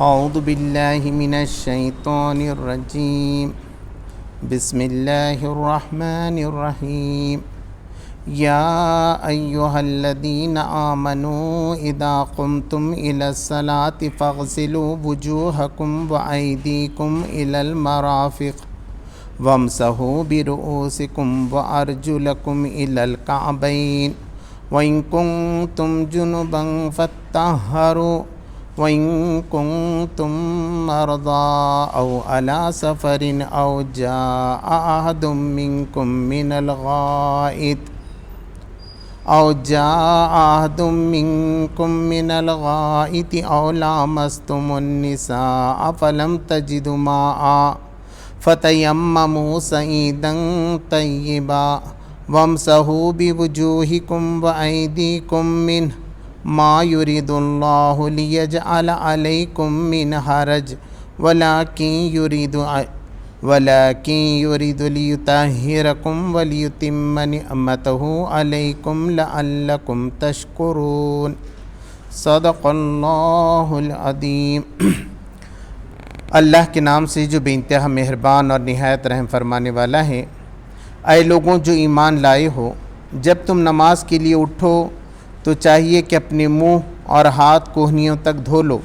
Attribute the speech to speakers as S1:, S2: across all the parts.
S1: اعوذ باللہ من الشیطان الرجیم بسم اللہ الرحمن الرحیم یا ایہا الذین آمنوا اذا قمتم الی الصلاة فاغسلوا وجوہکم وایدیکم الی المرافق وامسحوا برؤوسکم وارجلکم الی الکعبین وَإِن كُنتُمْ جُنُبًا فَاطَّهَّرُوا وَإِن كُنتُم مَّرْضَىٰ أَوْ عَلَىٰ سَفَرٍ أَوْ جَاءَ أَحَدٌ مِّنكُم مِّنَ الْغَائِطِ أَوْ لَامَسْتُمُ النِّسَاءَ فَلَمْ تَجِدُوا مَاءً فَتَيَمَّمُوا صَعِيدًا طَيِّبًا وَامْسَحُوا بِوُجُوهِكُمْ وَأَيْدِيكُمْ مِنْهُ ما يريد الله ليجعل عليكم من حرج ولكن يريد ليطهركم وليتم نعمته عليكم لعلكم تشكرون صدق اللہ العظیم۔ اللہ کے نام سے جو بے انتہا مہربان اور نہایت رحم فرمانے والا ہے۔ اے لوگوں جو ایمان لائے ہو، جب تم نماز کے لیے اٹھو تو چاہیے کہ اپنے منہ اور ہاتھ کوہنیوں تک دھو لو،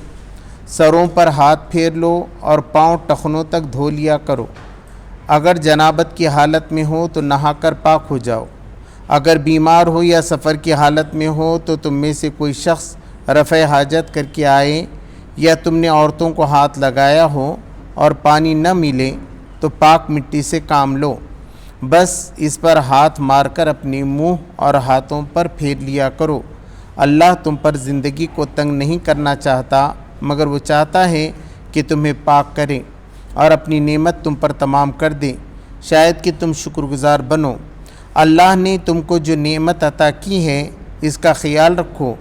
S1: سروں پر ہاتھ پھیر لو اور پاؤں ٹخنوں تک دھو لیا کرو۔ اگر جنابت کی حالت میں ہو تو نہا کر پاک ہو جاؤ۔ اگر بیمار ہو یا سفر کی حالت میں ہو تو تم میں سے کوئی شخص رفع حاجت کر کے آئے، یا تم نے عورتوں کو ہاتھ لگایا ہو اور پانی نہ ملے تو پاک مٹی سے کام لو، بس اس پر ہاتھ مار کر اپنے منہ اور ہاتھوں پر پھیر لیا کرو۔ اللہ تم پر زندگی کو تنگ نہیں کرنا چاہتا، مگر وہ چاہتا ہے کہ تمہیں پاک کرے اور اپنی نعمت تم پر تمام کر دے، شاید کہ تم شکر گزار بنو۔ اللہ نے تم کو جو نعمت عطا کی ہے اس کا خیال رکھو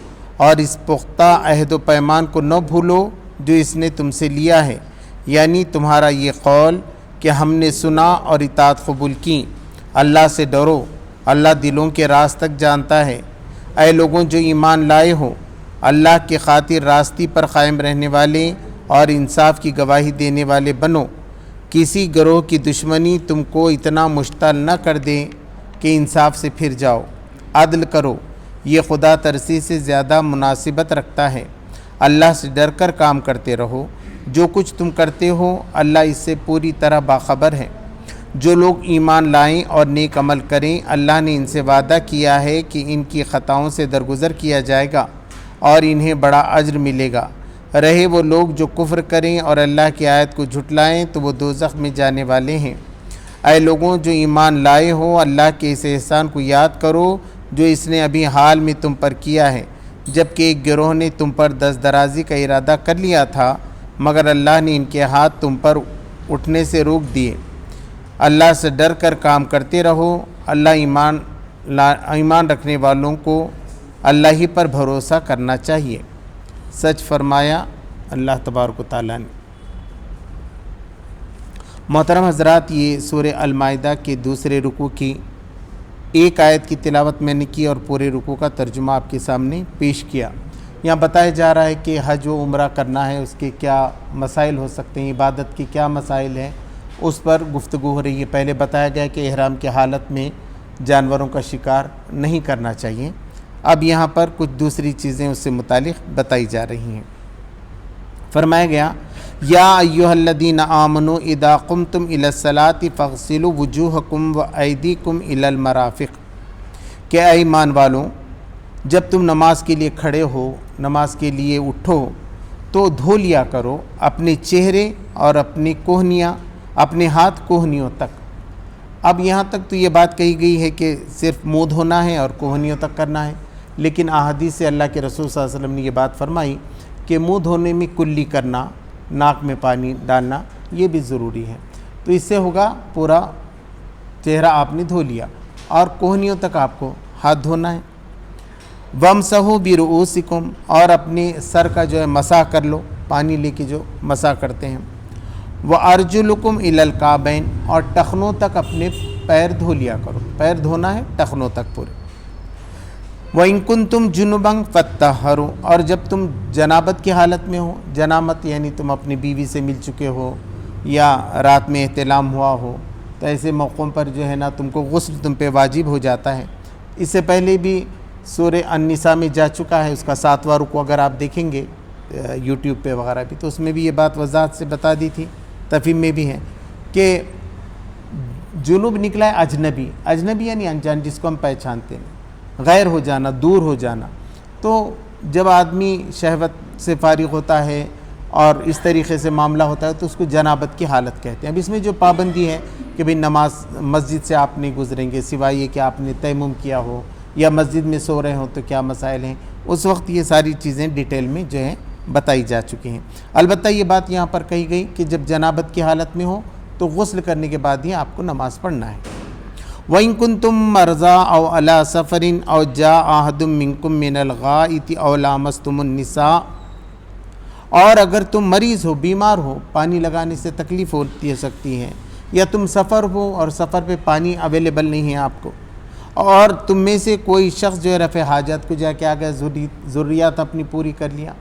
S1: اور اس پختہ عہد و پیمان کو نہ بھولو جو اس نے تم سے لیا ہے، یعنی تمہارا یہ قول کہ ہم نے سنا اور اطاعت قبول کی۔ اللہ سے ڈرو، اللہ دلوں کے راز تک جانتا ہے۔ اے لوگوں جو ایمان لائے ہو، اللہ کی خاطر راستی پر قائم رہنے والے اور انصاف کی گواہی دینے والے بنو۔ کسی گروہ کی دشمنی تم کو اتنا مشتعل نہ کر دے کہ انصاف سے پھر جاؤ۔ عدل کرو، یہ خدا ترسی سے زیادہ مناسبت رکھتا ہے۔ اللہ سے ڈر کر کام کرتے رہو، جو کچھ تم کرتے ہو اللہ اس سے پوری طرح باخبر ہے۔ جو لوگ ایمان لائیں اور نیک عمل کریں، اللہ نے ان سے وعدہ کیا ہے کہ ان کی خطاؤں سے درگزر کیا جائے گا اور انہیں بڑا اجر ملے گا۔ رہے وہ لوگ جو کفر کریں اور اللہ کی آیت کو جھٹلائیں تو وہ دوزخ میں جانے والے ہیں۔ اے لوگوں جو ایمان لائے ہو، اللہ کے اس احسان کو یاد کرو جو اس نے ابھی حال میں تم پر کیا ہے، جبکہ ایک گروہ نے تم پر دست درازی کا ارادہ کر لیا تھا، مگر اللہ نے ان کے ہاتھ تم پر اٹھنے سے روک دیے۔ اللہ سے ڈر کر کام کرتے رہو۔ ایمان رکھنے والوں کو اللہ ہی پر بھروسہ کرنا چاہیے۔ سچ فرمایا اللہ تبارک و تعالیٰ نے۔ محترم حضرات، یہ سورہ المائدہ کے دوسرے رکوع کی ایک آیت کی تلاوت میں نے کی اور پورے رکوع کا ترجمہ آپ کے سامنے پیش کیا۔ یہاں بتایا جا رہا ہے کہ حج و عمرہ کرنا ہے، اس کے کیا مسائل ہو سکتے ہیں، عبادت کے کیا مسائل ہیں، اس پر گفتگو ہو رہی ہے۔ پہلے بتایا گیا کہ احرام کی حالت میں جانوروں کا شکار نہیں کرنا چاہیے۔ اب یہاں پر کچھ دوسری چیزیں اس سے متعلق بتائی جا رہی ہیں۔ فرمایا گیا یا ایھا الذین آمنوا اذا قمتم الی الصلاۃ فاغسلوا وجوہکم وایدیکم الی المرافق، کہ اے ایمان والوں جب تم نماز کے لیے کھڑے ہو، نماز کے لیے اٹھو تو دھو لیا کرو اپنے چہرے اور اپنی کوہنیاں، اپنے ہاتھ کوہنیوں تک۔ اب یہاں تک تو یہ بات کہی گئی ہے کہ صرف منہ دھونا ہے اور کوہنیوں تک کرنا ہے، لیکن احادیث سے اللہ کے رسول صلی اللہ علیہ وسلم نے یہ بات فرمائی کہ منہ دھونے میں کلی کرنا، ناک میں پانی ڈالنا یہ بھی ضروری ہے، تو اس سے ہوگا پورا چہرہ آپ نے دھو لیا اور کوہنیوں تک آپ کو ہاتھ دھونا ہے۔ وَامْسَحُوا بِرُؤُوسِكُمْ، اور اپنے سر کا جو ہے مسح کر لو، پانی لے کے جو مسح کرتے ہیں۔ وَأَرْجُلُكُمْ إِلَى الْكَعْبَيْنِ، اور ٹخنوں تک اپنے پیر دھو لیا کرو، پیر دھونا ہے ٹخنوں تک پورے۔ وَإِن كُنتُمْ جُنُبًا فَاتَّطَهَّرُوا، اور جب تم جنابت کی حالت میں ہو، جنابت یعنی تم اپنی بیوی سے مل چکے ہو یا رات میں احتلام ہوا ہو، تو ایسے موقعوں پر جو ہے نا تم کو غسل تم پہ واجب ہو جاتا ہے۔ اس سے پہلے بھی سورہ النساء میں جا چکا ہے، اس کا 7واں رکوع اگر آپ دیکھیں گے یوٹیوب پہ وغیرہ بھی، تو اس میں بھی یہ بات وضاحت سے بتا دی تھی، تفہیم میں بھی ہے کہ جنوب نکلا ہے اجنبی، اجنبی یعنی انجان، جس کو ہم پہچانتے ہیں، غیر ہو جانا، دور ہو جانا۔ تو جب آدمی شہوت سے فارغ ہوتا ہے اور اس طریقے سے معاملہ ہوتا ہے تو اس کو جنابت کی حالت کہتے ہیں۔ اب اس میں جو پابندی ہے کہ بھئی نماز مسجد سے آپ نہیں گزریں گے سوائے یہ کہ آپ نے تیمم کیا ہو یا مسجد میں سو رہے ہوں تو کیا مسائل ہیں، اس وقت یہ ساری چیزیں ڈیٹیل میں جو ہیں بتائی جا چکی ہیں۔ البتہ یہ بات یہاں پر کہی گئی کہ جب جنابت کی حالت میں ہو تو غسل کرنے کے بعد ہی آپ کو نماز پڑھنا ہے۔ وَإِن كُنتُم مَّرْضَىٰ أَوْ عَلَىٰ سَفَرٍ أَوْ جَاءَ أَحَدٌ مِّنكُم مِّنَ الْغَائِطِ أَوْ لَامَسْتُمُ النِّسَاءَ، اور اگر تم مریض ہو، بیمار ہو، پانی لگانے سے تکلیف ہوتی سکتی ہے، یا تم سفر ہو اور سفر پہ پانی اویلیبل نہیں ہے آپ کو، اور تم میں سے کوئی شخص جو ہے رفع حاجت کو جا کے آ گیا، ضروریات اپنی پوری کر لیا،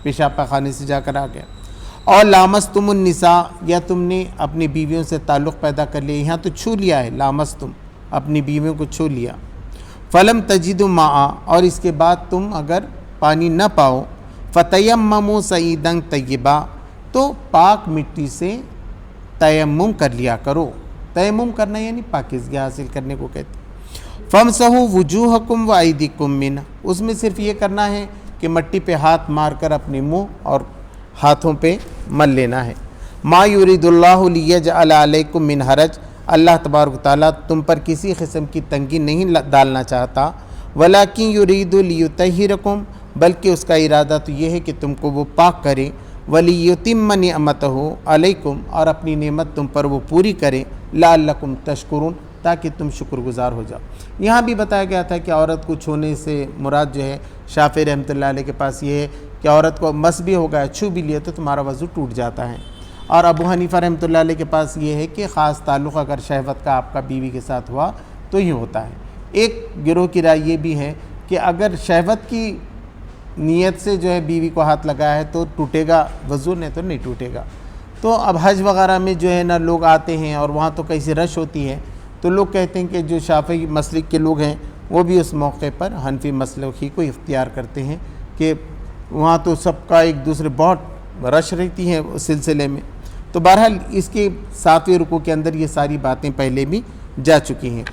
S1: پیشاب پاخانے سے جا کر آ گیا، اور لامستم النساء، یا تم نے اپنی بیویوں سے تعلق پیدا کر لیا، یہاں تو چھو لیا ہے، لامستم اپنی بیویوں کو چھو لیا، فلم تجدوا ماء، اور اس کے بعد تم اگر پانی نہ پاؤ، فتیمموا صعیدا طیبا، تو پاک مٹی سے تیمم کر لیا کرو۔ تیمم کرنا یعنی پاکیزگی حاصل کرنے کو کہتے ہیں۔ فامسحوا وجوہکم وایدیکم منہ، اس میں صرف یہ کرنا ہے کہ مٹی پہ ہاتھ مار کر اپنے منہ اور ہاتھوں پہ مل لینا ہے۔ ما یرید اللہ لیجعل علیکم من حرج، اللہ تبارک و تعالیٰ تم پر کسی قسم کی تنگی نہیں ڈالنا چاہتا، ولیکن یرید لیطہرکم، بلکہ اس کا ارادہ تو یہ ہے کہ تم کو وہ پاک کرے، ولیتم نعمتہ علیکم، اور اپنی نعمت تم پر وہ پوری کرے، لعلکم تشکرون، تاکہ تم شکر گزار ہو جاؤ۔ یہاں بھی بتایا گیا تھا کہ عورت کو چھونے سے مراد جو ہے شافعی رحمۃ اللہ علیہ کے پاس یہ ہے کہ عورت کو مس بھی ہو گیا، چھو بھی لیا تو تمہارا وضو ٹوٹ جاتا ہے، اور ابو حنیفہ رحمۃ اللہ علیہ کے پاس یہ ہے کہ خاص تعلق اگر شہوت کا آپ کا بیوی کے ساتھ ہوا تو ہی ہوتا ہے۔ ایک گروہ کی رائے یہ بھی ہے کہ اگر شہوت کی نیت سے جو ہے بیوی کو ہاتھ لگایا ہے تو ٹوٹے گا وضو، نہیں تو نہیں ٹوٹے گا۔ تو اب حج وغیرہ میں جو ہے نا لوگ آتے ہیں اور وہاں تو کیسی رش ہوتی ہے، تو لوگ کہتے ہیں کہ جو شافعی مسلک کے لوگ ہیں وہ بھی اس موقع پر حنفی مسلک ہی کو اختیار کرتے ہیں کہ وہاں تو سب کا ایک دوسرے بہت رش رہتی ہے اس سلسلے میں۔ تو بہرحال اس کے 7ویں رکوع کے اندر یہ ساری باتیں پہلے بھی جا چکی ہیں۔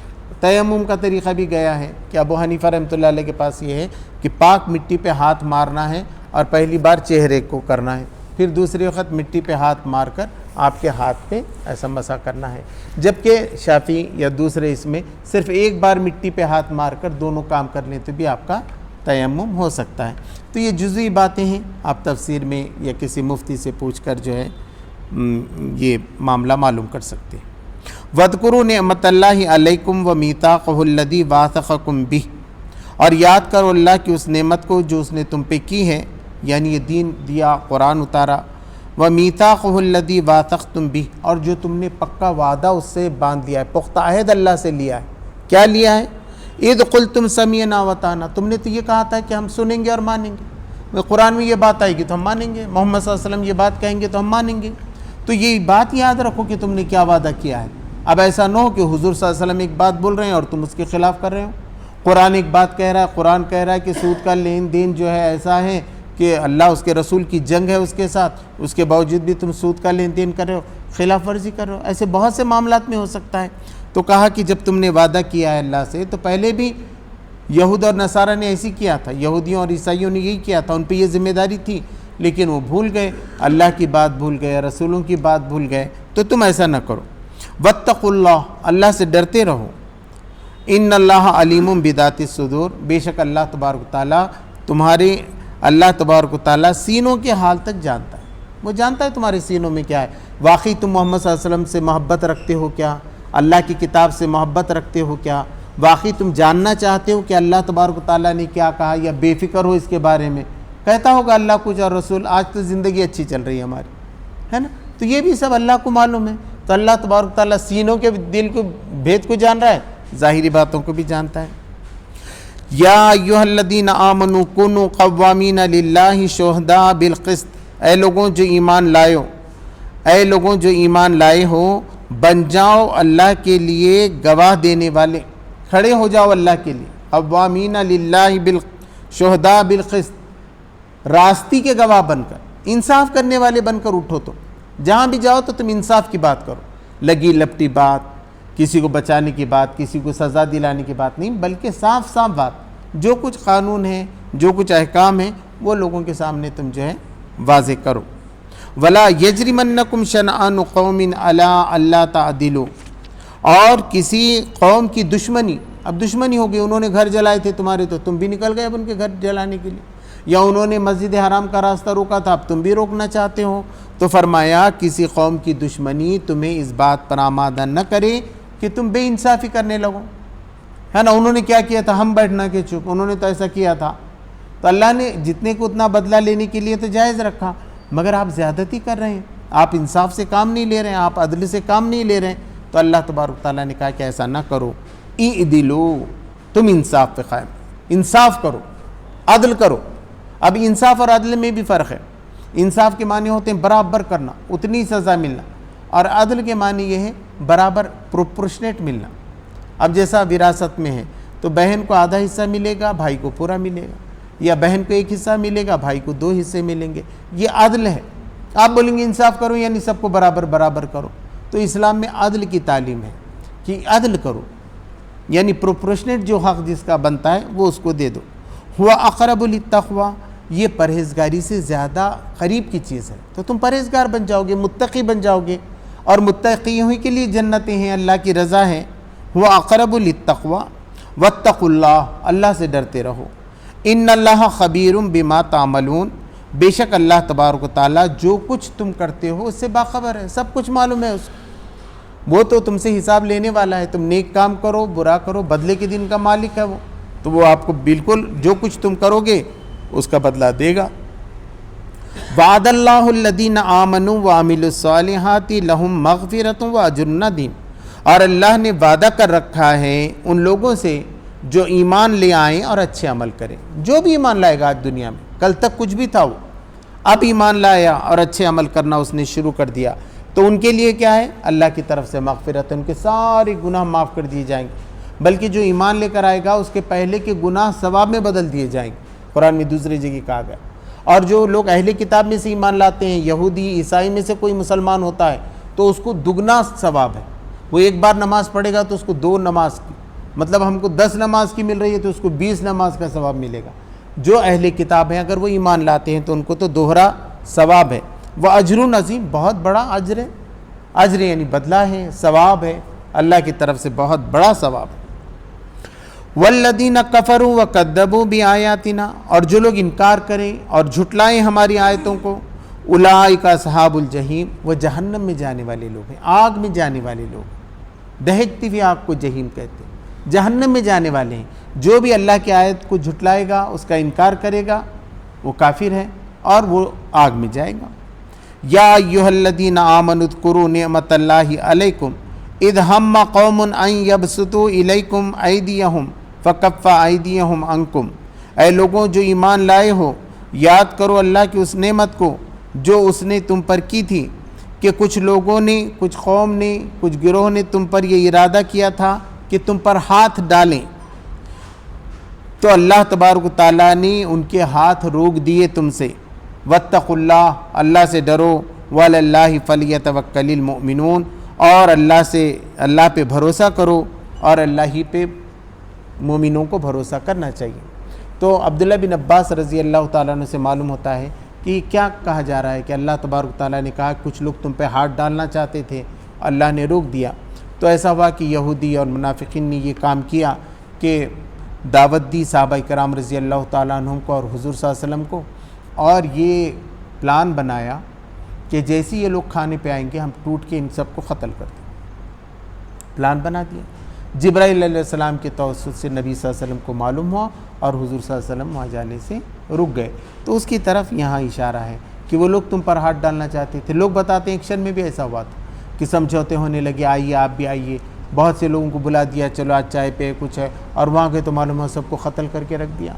S1: تیمم کا طریقہ بھی گیا ہے کہ ابو حنیفہ رحمۃ اللہ علیہ کے پاس یہ ہے کہ پاک مٹی پہ ہاتھ مارنا ہے، اور پہلی بار چہرے کو کرنا ہے، پھر دوسری وقت مٹی پہ ہاتھ مار کر آپ کے ہاتھ پہ ایسا مسح کرنا ہے، جبکہ شافعی یا دوسرے اس میں صرف ایک بار مٹی پہ ہاتھ مار کر دونوں کام کر لیں تو بھی آپ کا تیمم ہو سکتا ہے۔ تو یہ جزوی باتیں ہیں، آپ تفسیر میں یا کسی مفتی سے پوچھ کر جو ہے یہ معاملہ معلوم کر سکتے ہیں۔ وَاذْكُرُوا نِعْمَتَ اللَّهِ عَلَيْكُمْ وَمِيثَاقَهُ الَّذِي وَاثَقَكُمْ بِهِ، اور یاد کرو اللہ کی اس نعمت کو جو اس نے تم پہ کی ہے، یعنی یہ دین دیا، قرآن اتارا، وَمِيثَاقَهُ الَّذِي وَاثَقْتُمْ بِهِ، اور جو تم نے پکا وعدہ اس سے باندھ لیا ہے، پختہ عہد اللہ سے لیا ہے۔ کیا لیا ہے؟ اِذْ قُلْتُمْ سَمِعْنَا وَأَطَعْنَا، تم نے تو یہ کہا تھا کہ ہم سنیں گے اور مانیں گے، قرآن میں یہ بات آئے گی تو ہم مانیں گے، محمد صلی اللہ علیہ وسلم یہ بات کہیں گے تو ہم مانیں گے۔ تو یہ بات یاد رکھو کہ تم نے کیا وعدہ کیا ہے۔ اب ایسا نہ ہو کہ حضور صلی اللہ علیہ وسلم ایک بات بول رہے ہیں اور تم اس کے خلاف کر رہے ہو، قرآن ایک بات کہہ رہا ہے، قرآن کہہ رہا ہے کہ سود کا لین دین جو ہے ایسا ہے کہ اللہ اس کے رسول کی جنگ ہے اس کے ساتھ، اس کے باوجود بھی تم سود کا لین دین کر رہے ہو، خلاف ورزی کر رہے ہو، ایسے بہت سے معاملات میں ہو سکتا ہے۔ تو کہا کہ جب تم نے وعدہ کیا ہے اللہ سے، تو پہلے بھی یہود اور نصارہ نے ایسی کیا تھا، یہودیوں اور عیسائیوں نے یہی کیا تھا، ان پہ یہ ذمہ داری تھی، لیکن وہ بھول گئے، اللہ کی بات بھول گئے، رسولوں کی بات بھول گئے، تو تم ایسا نہ کرو۔ واتقوا اللہ، اللہ سے ڈرتے رہو، ان اللہ علیم بذات الصدور، بے شک اللہ تبارک و تعالیٰ تمہارے، اللہ تبارک و تعالیٰ سینوں کے حال تک جانتا ہے، وہ جانتا ہے تمہارے سینوں میں کیا ہے، واقعی تم محمد صلی اللہ علیہ وسلم سے محبت رکھتے ہو کیا، اللہ کی کتاب سے محبت رکھتے ہو کیا، واقعی تم جاننا چاہتے ہو کہ اللہ تبارک و تعالیٰ نے کیا کہا، یا بے فکر ہو اس کے بارے میں، کہتا ہوگا اللہ کچھ اور رسول، آج تو زندگی اچھی چل رہی ہے ہماری، ہے نا، تو یہ بھی سب اللہ کو معلوم ہے۔ تو اللہ تبارک تعالیٰ سینوں کے دل کو بھید کو جان رہا ہے، ظاہری باتوں کو بھی جانتا ہے۔ یا ایھا الذین آمنوا کونوا قوامین للہ شہداء بالقسط، اے لوگوں جو ایمان لائے ہو، اے لوگوں جو ایمان لائے ہو، بن جاؤ اللہ کے لیے گواہ دینے والے، کھڑے ہو جاؤ اللہ کے لیے، قوامین للہ شہداء بالقسط، راستی کے گواہ بن کر، انصاف کرنے والے بن کر اٹھو، تو جہاں بھی جاؤ تو تم انصاف کی بات کرو، لگی لپٹی بات، کسی کو بچانے کی بات، کسی کو سزا دلانے کی بات نہیں، بلکہ صاف صاف بات، جو کچھ قانون ہے، جو کچھ احکام ہیں، وہ لوگوں کے سامنے تم جو ہے واضح کرو۔ وَلَا يَجْرِمَنَّكُمْ شَنَآنُ قَوْمٍ عَلَىٰ أَلَّا تَعْدِلُوا، اور کسی قوم کی دشمنی، اب دشمنی ہوگی، انہوں نے گھر جلائے تھے تمہارے تو تم بھی نکل گئے اب ان کے گھر جلانے کے لیے، یا انہوں نے مسجد حرام کا راستہ روکا تھا اب تم بھی روکنا چاہتے ہو، تو فرمایا کسی قوم کی دشمنی تمہیں اس بات پر آمادہ نہ کرے کہ تم بے انصافی کرنے لگو، ہے نا، انہوں نے کیا کیا تھا، ہم بیٹھنا کہ چپ، انہوں نے تو ایسا کیا تھا، تو اللہ نے جتنے کو اتنا بدلہ لینے کے لیے تو جائز رکھا، مگر آپ زیادتی کر رہے ہیں، آپ انصاف سے کام نہیں لے رہے ہیں، آپ عدل سے کام نہیں لے رہے ہیں، تو اللہ تبارک تعالیٰ نے کہا کہ ایسا نہ کرو، اعدلوا، تم انصاف پہ قائم، انصاف کرو، عدل کرو۔ اب انصاف اور عدل میں بھی فرق ہے، انصاف کے معنی ہوتے ہیں برابر کرنا، اتنی سزا ملنا، اور عدل کے معنی یہ ہے برابر پروپورشنیٹ ملنا۔ اب جیسا وراثت میں ہے تو بہن کو آدھا حصہ ملے گا، بھائی کو پورا ملے گا، یا بہن کو ایک حصہ ملے گا، بھائی کو 2 حصے ملیں گے، یہ عدل ہے۔ آپ بولیں گے انصاف کرو یعنی سب کو برابر برابر کرو، تو اسلام میں عدل کی تعلیم ہے کہ عدل کرو، یعنی پروپورشنیٹ جو حق جس کا بنتا ہے وہ اس کو دے دو۔ ہوا اقرب للتقویٰ، یہ پرہیزگاری سے زیادہ قریب کی چیز ہے، تو تم پرہیزگار بن جاؤ گے، متقی بن جاؤ گے، اور متقیوں ہی کے لیے جنتیں ہیں، اللہ کی رضا ہے۔ ہوا اقرب للتقویٰ واتقوا اللہ، اللہ سے ڈرتے رہو۔ ان اللہ خبیر بما تعملون، بے شک اللہ تبارک و تعالیٰ جو کچھ تم کرتے ہو اس سے باخبر ہے، سب کچھ معلوم ہے اس کو، وہ تو تم سے حساب لینے والا ہے، تم نیک کام کرو برا کرو، بدلے کے دن کا مالک ہے وہ، تو وہ آپ کو بالکل جو کچھ تم کرو گے اس کا بدلہ دے گا۔ وعد اللہ الذین آمنوا وعملوا الصالحات لہم مغفرۃ واجر عظیم، اور اللہ نے وعدہ کر رکھا ہے ان لوگوں سے جو ایمان لے آئیں اور اچھے عمل کریں۔ جو بھی ایمان لائے گا آج دنیا میں، کل تک کچھ بھی تھا وہ، اب ایمان لایا اور اچھے عمل کرنا اس نے شروع کر دیا، تو ان کے لیے کیا ہے، اللہ کی طرف سے مغفرت ہے، ان کے سارے گناہ معاف کر دیے جائیں گے، بلکہ جو ایمان لے کر آئے گا اس کے پہلے کے گناہ ثواب میں بدل دیے جائیں گے، قرآن میں دوسری جگہ کہا گیا۔ اور جو لوگ اہل کتاب میں سے ایمان لاتے ہیں، یہودی عیسائی میں سے کوئی مسلمان ہوتا ہے تو اس کو دگنا ثواب ہے، وہ ایک بار نماز پڑھے گا تو اس کو 2 نماز کی، مطلب ہم کو 10 نماز کی مل رہی ہے تو اس کو 20 نماز کا ثواب ملے گا۔ جو اہل کتاب ہیں اگر وہ ایمان لاتے ہیں تو ان کو تو دوہرا ثواب ہے، وہ اجر عظیم، بہت بڑا اجر ہے، اجر یعنی بدلہ ہے، ثواب ہے، اللہ کی طرف سے بہت بڑا ثواب ہے۔ والذین کفروا وکذبوا بآیاتنا، اور جو لوگ انکار کریں اور جھٹلائیں ہماری آیتوں کو، اولئک اصحاب الجحیم، وہ جہنم میں جانے والے لوگ ہیں، آگ میں جانے والے لوگ، دہکتی ہوئی آگ کو جحیم کہتے ہیں، جہنم میں جانے والے ہیں۔ جو بھی اللہ کی آیت کو جھٹلائے گا، اس کا انکار کرے گا، وہ کافر ہے اور وہ آگ میں جائے گا۔ یا ایھا الذین آمنوا اذکروا نعمت اللہ علیکم اذ ہم قوم ان یبسطوا الیکم ایدیہم فکف ایدیہم عنکم، اے لوگوں جو ایمان لائے ہو، یاد کرو اللہ کی اس نعمت کو جو اس نے تم پر کی تھی کہ کچھ لوگوں نے، کچھ قوم نے، کچھ گروہ نے تم پر یہ ارادہ کیا تھا کہ تم پر ہاتھ ڈالیں، تو اللہ تبارک و تعالیٰ نے ان کے ہاتھ روک دیے تم سے۔ واتقوا اللہ، اللہ سے ڈرو، وعلی اللہ فلیتوکل المؤمنون، اور اللہ پہ بھروسہ کرو، اور اللہ ہی پہ مومنوں کو بھروسہ کرنا چاہیے۔ تو عبداللہ بن عباس رضی اللہ تعالیٰ عنہ سے معلوم ہوتا ہے کہ کیا کہا جا رہا ہے کہ اللہ تبارک تعالیٰ نے کہا کچھ لوگ تم پہ ہاتھ ڈالنا چاہتے تھے، اللہ نے روک دیا۔ تو ایسا ہوا کہ یہودی اور منافقین نے یہ کام کیا کہ دعوت دی صحابہ کرام رضی اللہ تعالیٰ عنہم کو اور حضور صلی اللہ علیہ وسلم کو، اور یہ پلان بنایا کہ جیسے یہ لوگ کھانے پہ آئیں گے ہم ٹوٹ کے ان سب کو قتل کر دیں۔ پلان بنا دیا، جبرائیل علیہ السلام کے توسط سے نبی صلی اللہ علیہ وسلم کو معلوم ہوا اور حضور صلی اللہ علیہ وسلم وہاں جانے سے رک گئے۔ تو اس کی طرف یہاں اشارہ ہے کہ وہ لوگ تم پر ہاتھ ڈالنا چاہتے تھے۔ لوگ بتاتے ہیں ایکشن میں بھی ایسا ہوا تھا کہ سمجھوتے ہونے لگے، آئیے آپ بھی آئیے، بہت سے لوگوں کو بلا دیا، چلو آج چائے پہ کچھ ہے، اور وہاں گئے تو معلوم ہے سب کو قتل کر کے رکھ دیا۔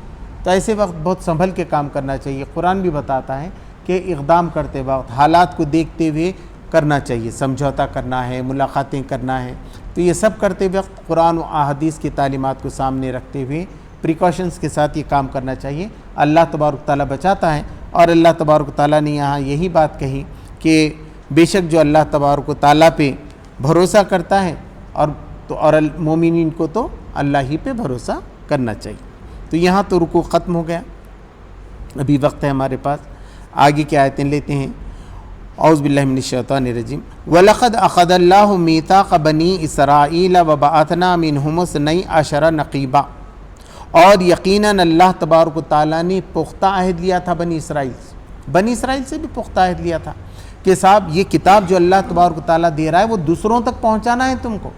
S1: تو ایسے وقت بہت سنبھل کے کام کرنا چاہیے۔ قرآن بھی بتاتا ہے کہ اقدام کرتے وقت حالات کو دیکھتے ہوئے کرنا چاہیے، سمجھوتا کرنا ہے، ملاقاتیں کرنا ہے۔ تو یہ سب کرتے وقت قرآن و احادیث کی تعلیمات کو سامنے رکھتے ہوئے پریکاشنز کے ساتھ یہ کام کرنا چاہیے۔ اللہ تبارک تعالیٰ بچاتا ہے، اور اللہ تبارک تعالیٰ نے یہاں یہی بات کہی کہ بے شک جو اللہ تبارک تعالیٰ پہ بھروسہ کرتا ہے اور مومنین کو تو اللہ ہی پہ بھروسہ کرنا چاہیے۔ تو یہاں تو رکوع ختم ہو گیا، ابھی وقت ہے ہمارے پاس، آگے کی آیتیں لیتے ہیں۔ اعوذ باللہ من الشیطان الرجیم وَلَقَدْ أَخَذَ اللَّهُ مِيثَاقَ بَنِي إِسْرَائِيلَ وَبَعَثْنَا مِنْهُمُ اثْنَيْ عَشَرَ نَقِيبًا، اور یقیناً اللہ تبارک و تعالیٰ نے پختہ عہد لیا تھا بنی اسرائیل سے، بنی اسرائیل سے بھی پختہ عہد لیا تھا کہ صاحب یہ کتاب جو اللہ تبارک و تعالیٰ دے رہا ہے وہ دوسروں تک پہنچانا ہے تم کو۔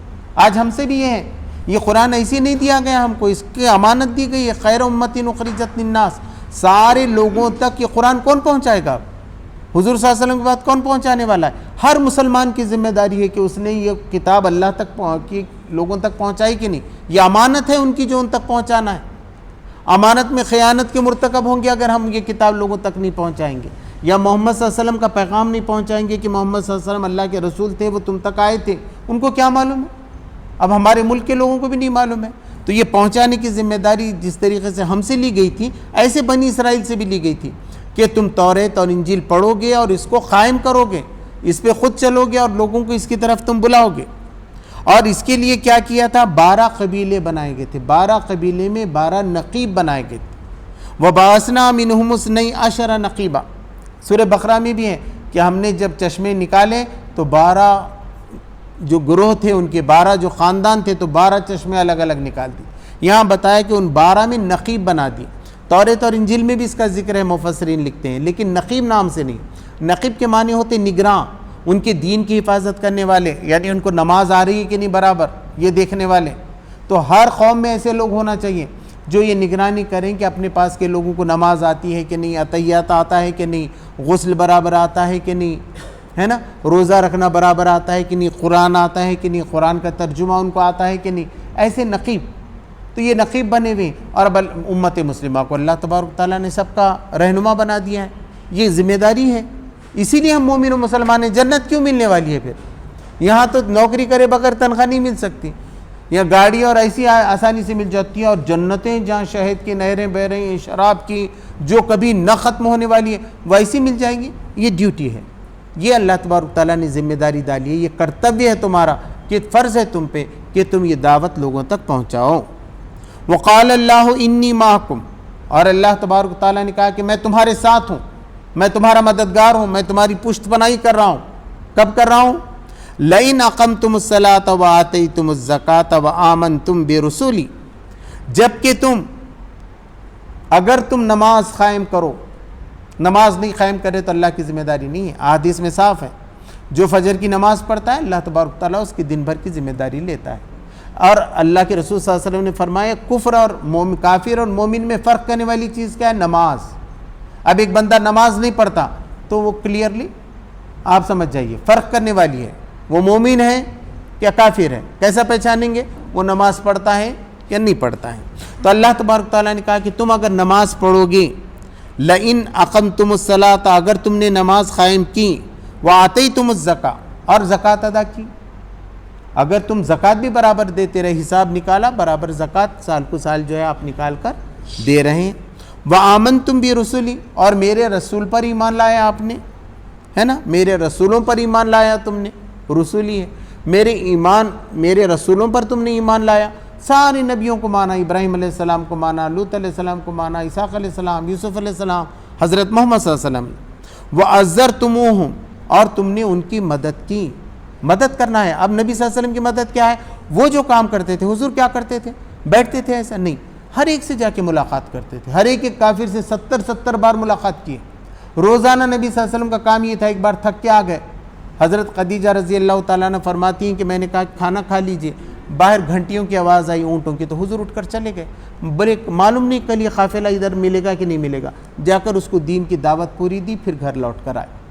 S1: آج ہم سے بھی یہ ہے، یہ قرآن ایسے نہیں دیا گیا ہم کو، اس کی امانت دی گئی ہے، خیر امت اخرجت للناس، سارے لوگوں تک یہ قرآن کون پہنچائے گا؟ حضور صلی اللہ علیہ وسلم کی بات کون پہنچانے والا ہے؟ ہر مسلمان کی ذمہ داری ہے کہ اس نے یہ کتاب اللہ تک لوگوں تک پہنچائی کہ نہیں، یہ امانت ہے ان کی جو ان تک پہنچانا ہے۔ امانت میں خیانت کے مرتکب ہوں گے اگر ہم یہ کتاب لوگوں تک نہیں پہنچائیں گے، یا محمد صلی اللہ علیہ وسلم کا پیغام نہیں پہنچائیں گے کہ محمد صلی اللہ علیہ وسلم اللہ کے رسول تھے، وہ تم تک آئے تھے، ان کو کیا معلوم ہے؟ اب ہمارے ملک کے لوگوں کو بھی نہیں معلوم ہے۔ تو یہ پہنچانے کی ذمہ داری جس طریقے سے ہم سے لی گئی تھی، ایسے بنی اسرائیل سے بھی لی گئی تھی کہ تم توریت اور انجیل پڑھو گے اور اس کو قائم کرو گے، اس پہ خود چلو گے اور لوگوں کو اس کی طرف تم بلاؤ گے۔ اور اس کے لیے کیا کیا تھا؟ 12 قبیلے بنائے گئے تھے، 12 قبیلے میں 12 نقیب بنائے گئے تھے۔ وَبَعَثْنَا مِنْهُمُ اثْنَيْ عَشَرَ نَقِيبًا، سورہ بقرہ میں بھی ہے کہ ہم نے جب چشمے نکالے تو 12 جو گروہ تھے ان کے 12 جو خاندان تھے تو 12 چشمے الگ الگ نکال دی۔ یہاں بتایا کہ ان 12 میں نقیب بنا دی۔ توریت اور انجیل میں بھی اس کا ذکر ہے، مفسرین لکھتے ہیں، لیکن نقیب نام سے نہیں۔ نقیب کے معنی ہوتے نگراں، ان کے دین کی حفاظت کرنے والے، یعنی ان کو نماز آ رہی ہے کہ نہیں برابر یہ دیکھنے والے۔ تو ہر قوم میں ایسے لوگ ہونا چاہیے جو یہ نگرانی کریں کہ اپنے پاس کے لوگوں کو نماز آتی ہے کہ نہیں، عطیات آتا ہے کہ نہیں، غسل برابر آتا ہے کہ نہیں، ہے نا، روزہ رکھنا برابر آتا ہے کہ نہیں، قرآن آتا ہے کہ نہیں، قرآن کا ترجمہ ان کو آتا ہے کہ نہیں، ایسے نقیب۔ تو یہ نقیب بنے ہوئے، اور اب امت مسلمہ کو اللہ تبارک تعالیٰ نے سب کا رہنما بنا دیا ہے، یہ ذمہ داری ہے۔ اسی لیے ہم مومن و مسلمان ہیں۔ جنت کیوں ملنے والی ہے پھر؟ یہاں تو نوکری کرے بغیر تنخواہ نہیں مل سکتی، یا گاڑی اور ایسی آسانی سے مل جاتی ہے، اور جنتیں جہاں شہد کی نہریں بہ رہی ہیں، شراب کی جو کبھی نہ ختم ہونے والی ہے ویسی مل جائیں گی۔ یہ ڈیوٹی ہے، یہ اللہ تبارک تعالیٰ نے ذمہ داری ڈالی ہے، یہ کرتویہ ہے تمہارا، کہ فرض ہے تم پہ کہ تم یہ دعوت لوگوں تک پہنچاؤ۔ وقال اللہ انی معکم، اور اللہ تبارک تعالیٰ نے کہا کہ میں تمہارے ساتھ ہوں، میں تمہارا مددگار ہوں، میں تمہاری پشت پناہی کر رہا ہوں۔ کب کر رہا ہوں؟ لئن اقمتم الصلاۃ وآتیتم الزکاۃ وآمنتم برسولی، جب کہ اگر تم نماز قائم کرو، نماز نہیں قائم کرے تو اللہ کی ذمہ داری نہیں ہے۔ احادیث میں صاف ہے، جو فجر کی نماز پڑھتا ہے اللہ تبارک تعالیٰ اس کی دن بھر کی ذمہ داری لیتا ہے۔ اور اللہ کے رسول صلی اللہ علیہ وسلم نے فرمایا کفر اور کافر اور مومن میں فرق کرنے والی چیز کیا ہے؟ نماز۔ اب ایک بندہ نماز نہیں پڑھتا تو وہ کلیئرلی آپ سمجھ جائیے فرق کرنے والی ہے، وہ مومن ہے یا کافر ہے۔ کیسا پہچانیں گے؟ وہ نماز پڑھتا ہے یا نہیں پڑھتا ہے۔ تو اللہ تبارک تعالیٰ نے کہا کہ تم اگر نماز پڑھو گے، لئن اقمتم الصلاۃ، اگر تم نے نماز قائم کی، وآتیتم الزکاۃ، اور زکوٰۃ ادا کی، اگر تم زکوٰۃ بھی برابر دیتے رہے، حساب نکالا برابر زکوٰۃ سال کو سال جو ہے آپ نکال کر دے رہے ہیں، وآمنتم برسولی، اور میرے رسول پر ایمان لایا آپ نے، ہے نا، میرے رسولوں پر ایمان لایا تم نے، رسولی ہے میرے رسولوں پر تم نے ایمان لایا، سارے نبیوں کو مانا، ابراہیم علیہ السلام کو مانا، لوط علیہ السلام کو مانا، اسحاق علیہ السلام، یوسف علیہ السلام، حضرت محمد صلی اللہ علیہ وسلم، وعزرتموہم، اور تم نے ان کی مدد کی۔ مدد کرنا ہے۔ اب نبی صلی اللہ علیہ وسلم کی مدد کیا ہے؟ وہ جو کام کرتے تھے، حضور کیا کرتے تھے؟ بیٹھتے تھے ایسا نہیں، ہر ایک سے جا کے ملاقات کرتے تھے، ہر ایک کافر سے 70 بار ملاقات کی۔ روزانہ نبی صلی اللہ علیہ وسلم کا کام یہ تھا، ایک بار تھک کے آ گئے، حضرت خدیجہ رضی اللہ تعالیٰ عنہ فرماتی ہیں کہ میں نے کہا کھانا کھا لیجئے، باہر گھنٹیوں کی آواز آئی اونٹوں کی، تو حضور اٹھ کر چلے گئے۔ بڑے معلوم نہیں کل یہ قافلہ ادھر ملے گا کہ نہیں ملے گا، جا کر اس کو دین کی دعوت پوری دی، پھر گھر لوٹ کر آئے۔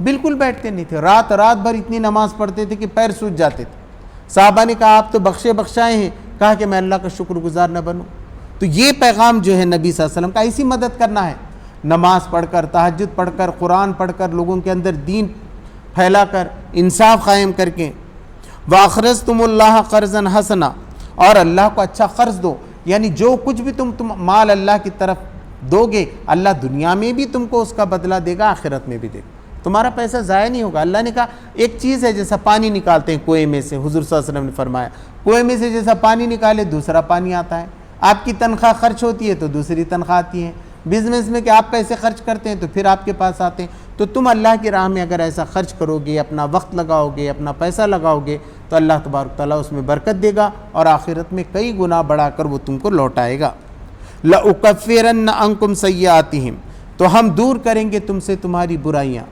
S1: بالکل بیٹھتے نہیں تھے، رات بھر اتنی نماز پڑھتے تھے کہ پیر سوج جاتے تھے، صحابہ نے کہا آپ تو بخشے بخشائے ہیں، کہا کہ میں اللہ کا شکر گزار نہ بنوں؟ تو یہ پیغام جو ہے نبی صلی اللہ علیہ وسلم کا، ایسی مدد کرنا ہے، نماز پڑھ کر، تہجد پڑھ کر، قرآن پڑھ کر، لوگوں کے اندر دین پھیلا کر، انصاف قائم کر کے۔ وَأَقْرَضْتُمُ اللَّهَ قَرْضًا حَسَنًا، اور اللہ کو اچھا قرض دو، یعنی جو کچھ بھی تم مال اللہ کی طرف دو گے، اللہ دنیا میں بھی تم کو اس کا بدلہ دے گا، آخرت میں بھی دے گا، تمہارا پیسہ ضائع نہیں ہوگا۔ اللہ نے کہا ایک چیز ہے جیسا پانی نکالتے ہیں کنویں میں سے، حضور صلی اللہ علیہ وسلم نے فرمایا کنویں میں سے جیسا پانی نکالے دوسرا پانی آتا ہے۔ آپ کی تنخواہ خرچ ہوتی ہے تو دوسری تنخواہ آتی ہے، بزنس میں کہ آپ پیسے خرچ کرتے ہیں تو پھر آپ کے پاس آتے ہیں۔ تو تم اللہ کی راہ میں اگر ایسا خرچ کرو گے، اپنا وقت لگاؤ گے، اپنا پیسہ لگاؤ گے، تو اللہ تبارک تعالیٰ اس میں برکت دے گا اور آخرت میں کئی گنا بڑھا کر وہ تم کو لوٹائے گا۔ لَأُكَفِّرَنَّ عَنكُمْ سَيِّئَاتِهِمْ، تو ہم دور کریں گے تم سے تمہاری برائیاں،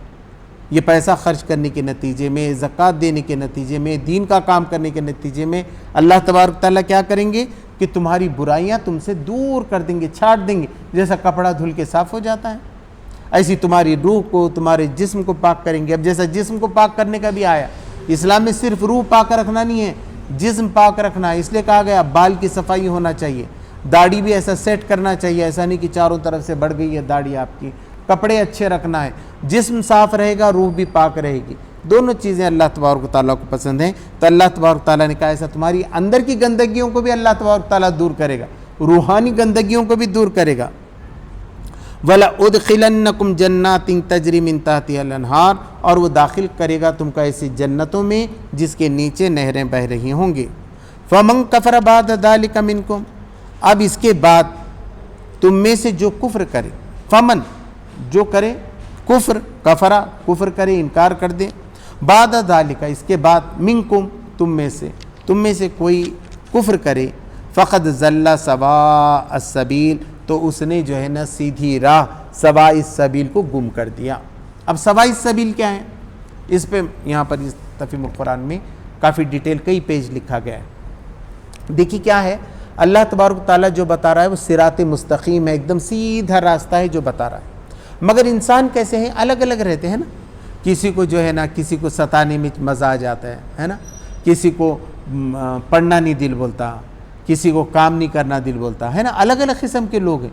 S1: یہ پیسہ خرچ کرنے کے نتیجے میں، زکوٰۃ دینے کے نتیجے میں، دین کا کام کرنے کے نتیجے میں اللہ تبارک تعالیٰ کیا کریں گے کہ تمہاری برائیاں تم سے دور کر دیں گے، چھاٹ دیں گے، جیسا کپڑا دھل کے صاف ہو جاتا ہے، ایسی تمہاری روح کو، تمہارے جسم کو پاک کریں گے۔ اب جیسا جسم کو پاک کرنے کا بھی آیا، اسلام میں صرف روح پاک رکھنا نہیں ہے، جسم پاک رکھنا ہے، اس لیے کہا گیا بال کی صفائی ہونا چاہیے، داڑھی بھی ایسا سیٹ کرنا چاہیے، ایسا نہیں کہ چاروں طرف سے بڑھ گئی ہے داڑھی آپ کی، کپڑے اچھے رکھنا ہے، جسم صاف رہے گا، روح بھی پاک رہے گی، دونوں چیزیں اللہ تبارک و تعالیٰ کو پسند ہیں۔ تو اللہ تبارک تعالیٰ نے کہا ایسا تمہاری اندر کی گندگیوں کو بھی اللہ تبارک تعالیٰ دور کرے گا، روحانی گندگیوں کو بھی دور کرے گا۔ وَلَأُدْخِلَنَّكُمْ جَنَّاتٍ تَجْرِي مِن تَحْتِهَا الْأَنْهَارُ، اور وہ داخل کرے گا تم کو ایسی جنتوں میں جس کے نیچے نہریں بہہ رہی ہوں گی۔ فَمَن كَفَرَ بَعْدَ ذَلِكَ مِنكُمْ، اب اس کے بعد تم میں سے جو کفر کرے، فمن جو کرے، کفر کفرا کفر کرے، انکار کر دے، بعد ذالک اس کے بعد، منکم تم میں سے کوئی کفر کرے، فقد ضل سواء السبیل، تو اس نے جو ہے نا سیدھی راہ سواء السبیل کو گم کر دیا۔ اب سواء السبیل کیا ہے، اس پہ یہاں پر اس تفہیم القرآن میں کافی ڈیٹیل کئی پیج لکھا گیا ہے۔ دیکھیے کیا ہے، اللہ تبارک تعالیٰ جو بتا رہا ہے وہ صراط مستقیم ہے، ایک دم سیدھا راستہ ہے جو بتا رہا ہے، مگر انسان کیسے ہیں، الگ الگ رہتے ہیں نا، کسی کو جو ہے نا کسی کو ستانے میں مزہ آ جاتا ہے نا، کسی کو پڑھنا نہیں دل بولتا، کسی کو کام نہیں کرنا دل بولتا ہے نا، الگ الگ قسم کے لوگ ہیں،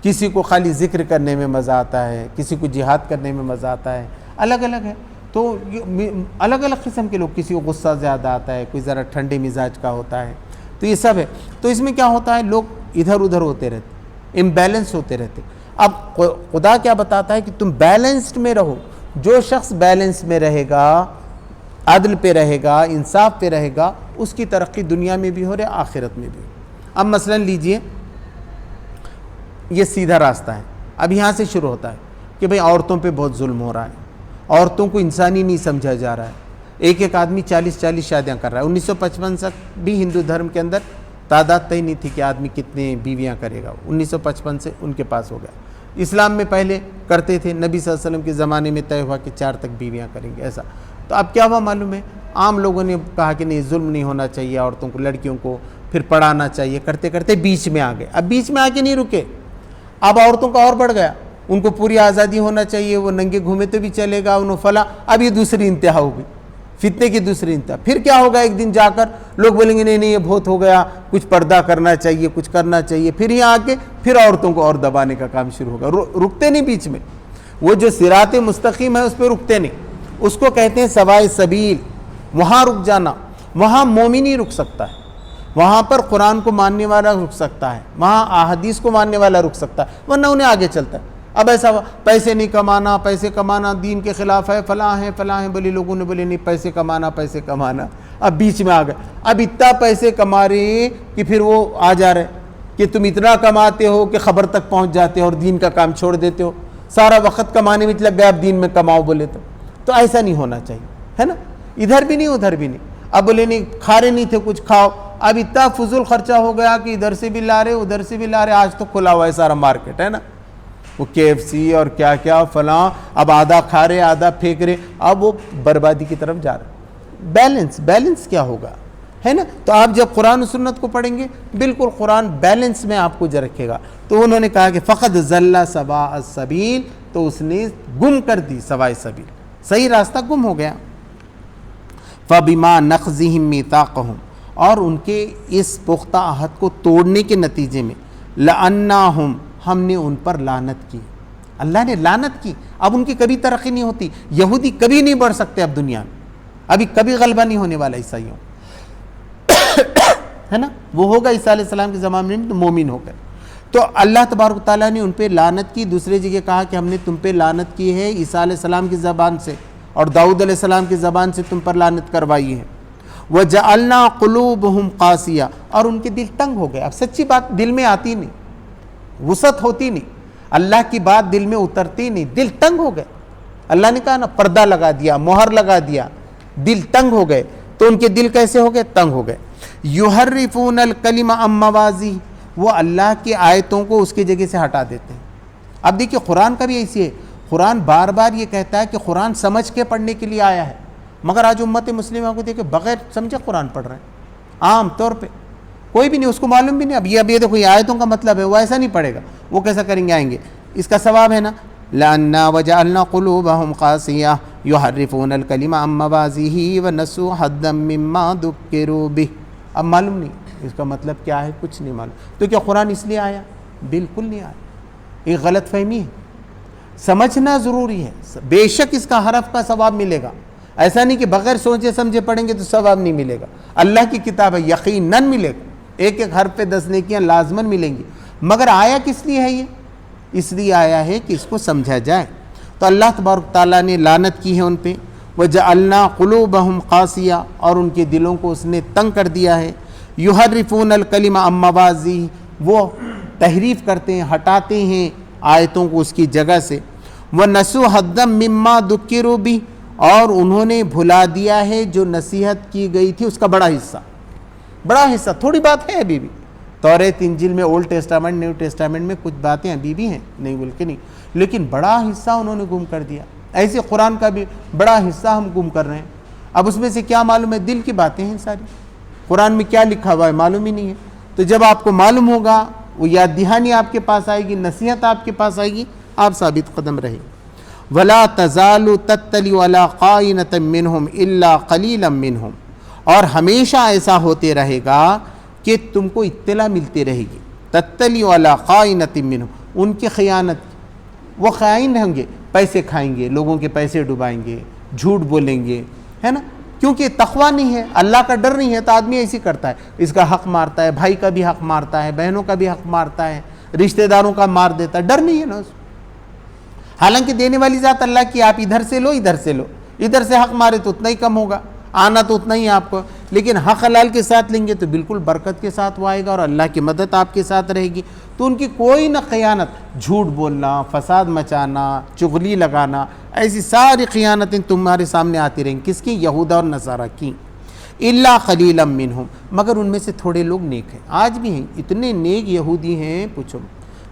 S1: کسی کو خالی ذکر کرنے میں مزہ آتا ہے، کسی کو جہاد کرنے میں مزہ آتا ہے، الگ الگ ہے۔ تو الگ الگ قسم کے لوگ، کسی کو غصہ زیادہ آتا ہے، کوئی ذرا ٹھنڈے مزاج کا ہوتا ہے، تو یہ سب ہے۔ تو اس میں کیا ہوتا ہے، لوگ ادھر ادھر ہوتے رہتے، امبیلنس ہوتے رہتے۔ اب خدا کیا بتاتا ہے کہ تم بیلنسڈ میں رہو، جو شخص بیلنس میں رہے گا، عدل پہ رہے گا، انصاف پہ رہے گا، اس کی ترقی دنیا میں بھی ہو رہی ہے، آخرت میں بھی۔ اب مثلا لیجئے یہ سیدھا راستہ ہے، اب یہاں سے شروع ہوتا ہے کہ بھئی عورتوں پہ بہت ظلم ہو رہا ہے، عورتوں کو انسانی نہیں سمجھا جا رہا ہے، ایک آدمی 40 شادیاں کر رہا ہے۔ 1955 تک بھی ہندو دھرم کے اندر تعداد طے نہیں تھی کہ آدمی کتنے بیویاں کرے گا، 1955 سے ان کے پاس ہو گیا۔ اسلام میں پہلے کرتے تھے، نبی صلی اللہ علیہ وسلم کے زمانے میں طے ہوا کہ 4 تک بیویاں کریں گے، ایسا۔ تو اب کیا ہوا معلوم ہے، عام لوگوں نے کہا کہ نہیں، ظلم نہیں ہونا چاہیے عورتوں کو، لڑکیوں کو پھر پڑھانا چاہیے، کرتے کرتے بیچ میں آ گئے۔ اب بیچ میں آ کے نہیں رکے، اب عورتوں کا اور بڑھ گیا، ان کو پوری آزادی ہونا چاہیے، وہ ننگے گھومے تو بھی چلے گا، انہوں فلاں۔ اب یہ دوسری انتہا ہوگی، فتنے کی دوسری انتہا۔ پھر کیا ہوگا، ایک دن جا کر لوگ بولیں گے نہیں یہ بہت ہو گیا، کچھ پردہ کرنا چاہیے، کچھ کرنا چاہیے، پھر یہاں آ کے پھر عورتوں کو اور دبانے کا کام شروع ہوگا۔ رکتے نہیں بیچ میں، وہ جو صراط مستقیم ہے اس پہ رکتے نہیں، اس کو کہتے ہیں سوائے سبیل، وہاں رک جانا۔ وہاں مومن ہی رک سکتا ہے، وہاں پر قرآن کو ماننے والا رک سکتا ہے، وہاں احادیث کو ماننے والا رک سکتا ہے، ورنہ انہیں آگے چلتا ہے۔ اب ایسا پیسے نہیں کمانا، پیسے کمانا دین کے خلاف ہے، فلاں ہیں بولے، لوگوں نے بولے نہیں پیسے کمانا، اب بیچ میں آ گئے، اب اتنا پیسے کما رہے کہ پھر وہ آ جا رہے کہ تم اتنا کماتے ہو کہ خبر تک پہنچ جاتے ہو اور دین کا کام چھوڑ دیتے ہو، سارا وقت کمانے میں لگ گیا، اب دین میں کماؤ بولے تو ایسا نہیں ہونا چاہیے، ہے نا، ادھر بھی نہیں ادھر بھی نہیں۔ اب بولے نہیں کھا رہے نہیں تھے کچھ کھاؤ، اب اتنا فضول خرچہ ہو گیا کہ ادھر سے بھی لا رہے ادھر سے بھی لا رہے، آج تو کھلا ہوا ہے سارا مارکیٹ، ہے نا، وہ KFC اور کیا کیا فلاں، اب آدھا کھا رہے آدھا پھینک رہے، اب وہ بربادی کی طرف جا رہے۔ بیلنس کیا ہوگا، ہے نا۔ تو آپ جب قرآن و سنت کو پڑھیں گے بالکل قرآن بیلنس میں آپ کو جو رکھے گا۔ تو انہوں نے کہا کہ فقد ضل سواء السبیل، تو اس نے گم کر دی سواء السبیل، صحیح راستہ گم ہو گیا۔ فَبِمَا نَقْضِهِمْ مِيثَاقَهُمْ، اور ان کے اس پختہ عہد کو توڑنے کے نتیجے میں لَعَنَّاهُمْ، ہم نے ان پر لعنت کی، اللہ نے لعنت کی۔ اب ان کی کبھی ترقی نہیں ہوتی، یہودی کبھی نہیں بڑھ سکتے اب دنیا میں، ابھی کبھی غلبہ نہیں ہونے والا عیسائیوں ہے نا، وہ ہوگا عیسیٰ علیہ السلام کے زمانے میں تو مومن ہو گئے۔ تو اللہ تبارک و تعالیٰ نے ان پہ لعنت کی۔ دوسرے جگہ کہا کہ ہم نے تم پہ لعنت کی ہے عیسیٰ علیہ السلام کی زبان سے اور داؤد علیہ السلام کی زبان سے تم پر لعنت کروائی ہے۔ وَجَعَلْنَا قُلُوبُهُمْ قَاسِيَةً، اور ان کے دل تنگ ہو گئے، اب سچی بات دل میں آتی نہیں، وسعت ہوتی نہیں، اللہ کی بات دل میں اترتی نہیں، دل تنگ ہو گئے۔ اللہ نے کہا نا پردہ لگا دیا، مہر لگا دیا، دل تنگ ہو گئے۔ تو ان کے دل کیسے ہو گئے؟ تنگ ہو گئے۔ یحرفون الکلم عن مواضعہ، وہ اللہ کی آیتوں کو اس کی جگہ سے ہٹا دیتے ہیں۔ اب دیکھیے قرآن کا بھی ایسی ہے، قرآن بار بار یہ کہتا ہے کہ قرآن سمجھ کے پڑھنے کے لیے آیا ہے، مگر آج امت مسلمہ کو دیکھیں بغیر سمجھے قرآن پڑھ رہے ہیں، عام طور پہ کوئی بھی نہیں، اس کو معلوم بھی نہیں اب یہ دیکھو یہ آیتوں کا مطلب ہے، وہ ایسا نہیں پڑھے گا، وہ کیسا کریں گے؟ آئیں گے، اس کا ثواب ہے نا، لَأَنَّا وَجَعَلْنَا قُلُوبَهُمْ قَاسِيَةً يُحَرِّفُونَ الْكَلِمَ عَن مَّوَاضِعِهِ وَنَسُوا حَظًّا مِّمَّا ذُكِّرُوا بِهِ۔ اب معلوم نہیں اس کا مطلب کیا ہے، کچھ نہیں معلوم۔ تو کیا قرآن اس لیے آیا؟ بالکل نہیں آیا، ایک غلط فہمی ہے، سمجھنا ضروری ہے، بے شک اس کا حرف کا ثواب ملے گا، ایسا نہیں کہ بغیر سوچے سمجھے پڑھیں گے تو ثواب نہیں ملے گا، اللہ کی کتاب ہے یقیناً ملے گا، ایک ایک حرف پہ 10 نیکیاں لازماً ملیں گی، مگر آیا کس لیے ہے؟ یہ اس لیے آیا ہے کہ اس کو سمجھا جائے۔ تو اللہ تبارک تعالیٰ نے لعنت کی ہے ان پہ، وَجَعَلْنَا قُلُوبَهُمْ قَاسِيَةً، اور ان کے دلوں کو اس نے تنگ کر دیا ہے، یحرفون الکلم عن مواضعہ، وہ تحریف کرتے ہیں، ہٹاتے ہیں آیتوں کو اس کی جگہ سے، وَنَسُوا حَظًّا مِّمَّا ذُكِّرُوا بِهِ، اور انہوں نے بھلا دیا ہے جو نصیحت کی گئی تھی اس کا بڑا حصہ، تھوڑی بات ہے ابھی بھی، توریت انجیل میں، اولڈ ٹیسٹامنٹ نیو ٹیسٹامنٹ میں کچھ باتیں ابھی بھی ہیں، نہیں بول کے نہیں، لیکن بڑا حصہ انہوں نے گم کر دیا۔ ایسے قرآن کا بھی بڑا حصہ ہم گم کر رہے ہیں، اب اس میں سے کیا معلوم ہے؟ دل کی باتیں ہیں ساری، قرآن میں کیا لکھا ہوا ہے معلوم ہی نہیں ہے۔ تو جب آپ کو معلوم ہوگا، وہ یاد دہانی آپ کے پاس آئے گی، نصیحت آپ کے پاس آئے گی، آپ ثابت قدم رہے۔ وَلَا تَزَالُ تَطَّلِعُ عَلَىٰ خَائِنَةٍ مِّنْهُمْ إِلَّا قَلِيلًا مِّنْهُمْ، اور ہمیشہ ایسا ہوتے رہے گا کہ تم کو اطلاع ملتی رہے گی، تَطَّلِعُ عَلَىٰ خَائِنَةٍ مِّنْهُمْ، ان کی خیانت، وہ خائن ہوں گے، پیسے کھائیں گے، لوگوں کے پیسے ڈبائیں گے، جھوٹ بولیں گے، ہے نا، کیونکہ تقویٰ نہیں ہے، اللہ کا ڈر نہیں ہے، تو آدمی ایسی کرتا ہے، اس کا حق مارتا ہے، بھائی کا بھی حق مارتا ہے، بہنوں کا بھی حق مارتا ہے، رشتہ داروں کا مار دیتا ہے، ڈر نہیں ہے نا اس کو۔ حالانکہ دینے والی ذات اللہ کی، آپ ادھر سے لو، ادھر سے لو، ادھر سے حق مارے تو اتنا ہی کم ہوگا، آنا تو اتنا ہی آپ کو، لیکن حق حلال کے ساتھ لیں گے تو بالکل برکت کے ساتھ وہ آئے گا اور اللہ کی مدد آپ کے ساتھ رہے گی۔ تو ان کی کوئی نہ خیانت، جھوٹ بولنا، فساد مچانا، چغلی لگانا، ایسی ساری خیانتیں تمہارے سامنے آتی رہیں، کس کی؟ یہودا اور نصارہ کی۔ الا قلیلا منہم، مگر ان میں سے تھوڑے لوگ نیک ہیں، آج بھی ہیں، اتنے نیک یہودی ہیں پوچھو۔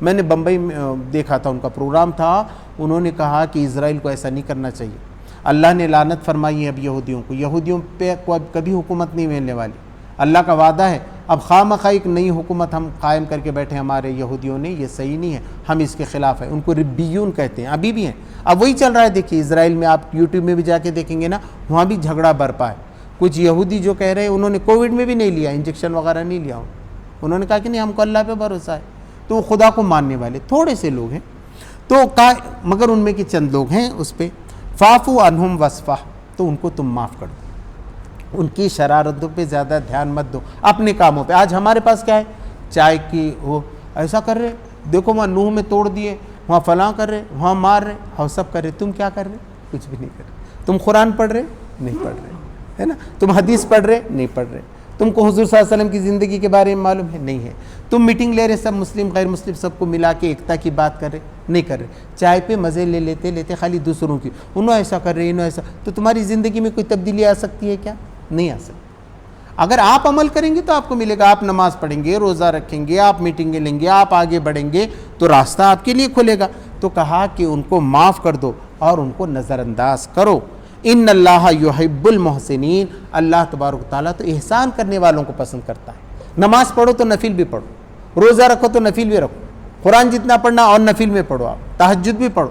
S1: میں نے بمبئی میں دیکھا تھا، ان کا پروگرام تھا، انہوں نے کہا کہ اسرائیل کو ایسا نہیں کرنا چاہیے، اللہ نے لعنت فرمائی ہے اب یہودیوں کو، یہودیوں پہ کبھی حکومت نہیں ملنے والی، اللہ کا وعدہ ہے، اب خواہ مخواہ ایک نئی حکومت ہم قائم کر کے بیٹھے ہمارے یہودیوں نے، یہ صحیح نہیں ہے، ہم اس کے خلاف ہیں، ان کو ربیون کہتے ہیں، ابھی بھی ہیں، اب وہی چل رہا ہے۔ دیکھیے اسرائیل میں آپ یوٹیوب میں بھی جا کے دیکھیں گے نا، وہاں بھی جھگڑا برپا ہے، کچھ یہودی جو کہہ رہے ہیں انہوں نے کووڈ میں بھی نہیں لیا، انجیکشن وغیرہ نہیں لیا، انہوں نے کہا کہ نہیں ہم کو اللہ پہ بھروسہ ہے، تو وہ خدا کو ماننے والے تھوڑے سے لوگ ہیں، تو مگر ان میں کے چند لوگ ہیں اس پہ، فاعفو عنہم واصفح، تو ان کو تم معاف کر دو، ان کی شرارتوں پہ زیادہ دھیان مت دو، اپنے کاموں پہ۔ آج ہمارے پاس کیا ہے؟ چائے کی وہ ایسا کر رہے، دیکھو وہاں نوح میں توڑ دیے، وہاں فلاں کر رہے، وہاں مار رہے، ہاں سب کر رہے، تم کیا کر رہے؟ کچھ بھی نہیں کر رہے۔ تم قرآن پڑھ رہے؟ نہیں پڑھ رہے، ہے نا، تم حدیث پڑھ رہے؟ نہیں پڑھ رہے، تم کو حضور صلی اللہ علیہ وسلم کی زندگی کے بارے میں معلوم ہے؟ نہیں ہے، تم میٹنگ لے رہے سب مسلم غیر مسلم سب کو ملا کے ایکتا کی بات کر رہے؟ نہیں کر رہے، چائے پہ مزے لیتے خالی دوسروں کی، انہوں ایسا کر رہے، انہوں ایسا، تو تمہاری زندگی میں کوئی تبدیلی آ سکتی ہے کیا؟ نہیں آ سکتی۔ اگر آپ عمل کریں گے تو آپ کو ملے گا، آپ نماز پڑھیں گے، روزہ رکھیں گے، آپ میٹنگیں لیں گے، آپ آگے بڑھیں گے تو راستہ آپ کے لیے کھلے گا۔ تو کہا کہ ان کو معاف کر دو اور ان کو نظر انداز کرو، ان اللہ یحب المحسنین، اللہ تبارک تعالیٰ تو احسان کرنے والوں کو پسند کرتا ہے۔ نماز پڑھو تو نفل بھی پڑھو، روزہ رکھو تو نفل بھی رکھو، قرآن جتنا پڑھنا اور نفل میں پڑھو، آپ تہجد بھی پڑھو،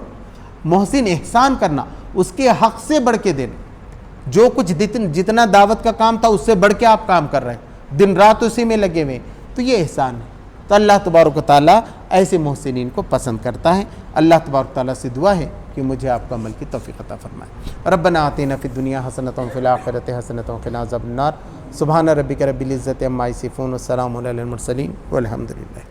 S1: محسن احسان کرنا، اس کے حق سے بڑھ کے دینا، جو کچھ جتنا دعوت کا کام تھا اس سے بڑھ کے آپ کام کر رہے ہیں، دن رات اسی میں لگے ہوئے، تو یہ احسان ہے۔ تو اللہ تبارک و تعالیٰ ایسے محسنین کو پسند کرتا ہے۔ اللہ تبارک و تعالیٰ سے دعا ہے کہ مجھے آپ کا عمل کی توفیق عطا فرمائے۔ ربنا آتنا فی الدنیا حسنۃ وفی الآخرۃ حسنۃ وقنا عذاب النار۔ سبحان ربک رب العزۃ عما یصفون والسلام علی المرسلین والحمد للہ۔